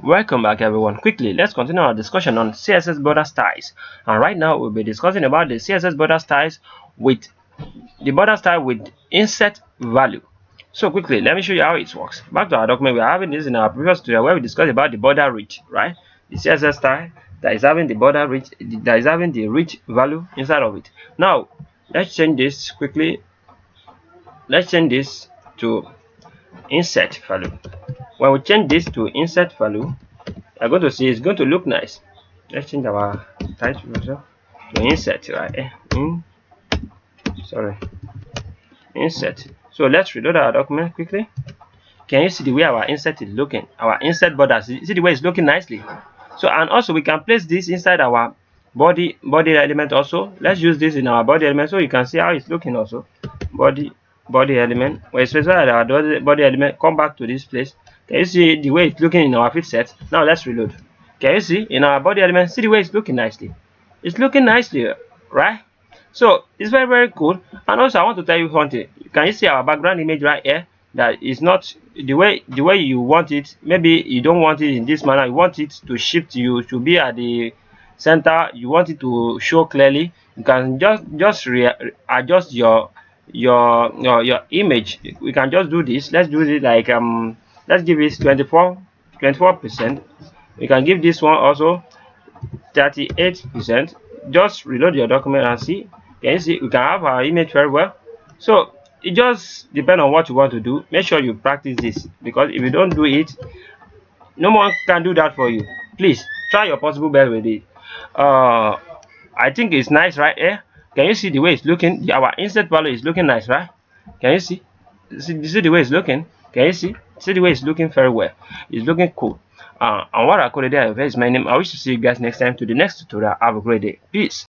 Welcome back everyone. Quickly, let's continue our discussion on CSS border styles. And right now we'll be discussing about the CSS border styles with the border style with inset value. So quickly, let me show you how it works. Back to our document, we're having this in our previous tutorial where we discussed about the border reach, right? The CSS style that is having the border reach, that is having the reach value inside of it. Now, let's change this quickly. Let's change this to inset value. When we change this to inset value, I'm going to see it's going to look nice. Let's change our title also to inset, right? Inset. So let's reload our document quickly. Can you see the way our inset is looking? Our inset border, see the way it's looking nicely. So, and also we can place this inside our body element also. Let's use this in our body element so you can see how it's looking also. Body element. When you specify our body element, come back to this place. Can you see the way it's looking in our fit set? Now let's reload. Can you see in our body element? See the way it's looking nicely. It's looking nicely, right? So it's very cool. And also I want to tell you something. Can you see our background image right here? That is not the way you want it. Maybe you don't want it in this manner. You want it to shift, you to be at the center. You want it to show clearly. You can just adjust your image. We can just do this. Let's do it like let's give it 24%. We can give this one also 38%. Just reload your document and see. Can you see we can have our image very well? So it just depends on what you want to do. Make sure you practice this, because if you don't do it, no one can do that for you. Please try your possible best with it. I think it's nice right here. Can you see the way it's looking? Our inset value is looking nice, right? Can you see? See the way it's looking? Can you see? See the way it's looking very well. It's looking cool. Anwar, akorede is my name. I wish to see you guys next time to the next tutorial. Have a great day. Peace.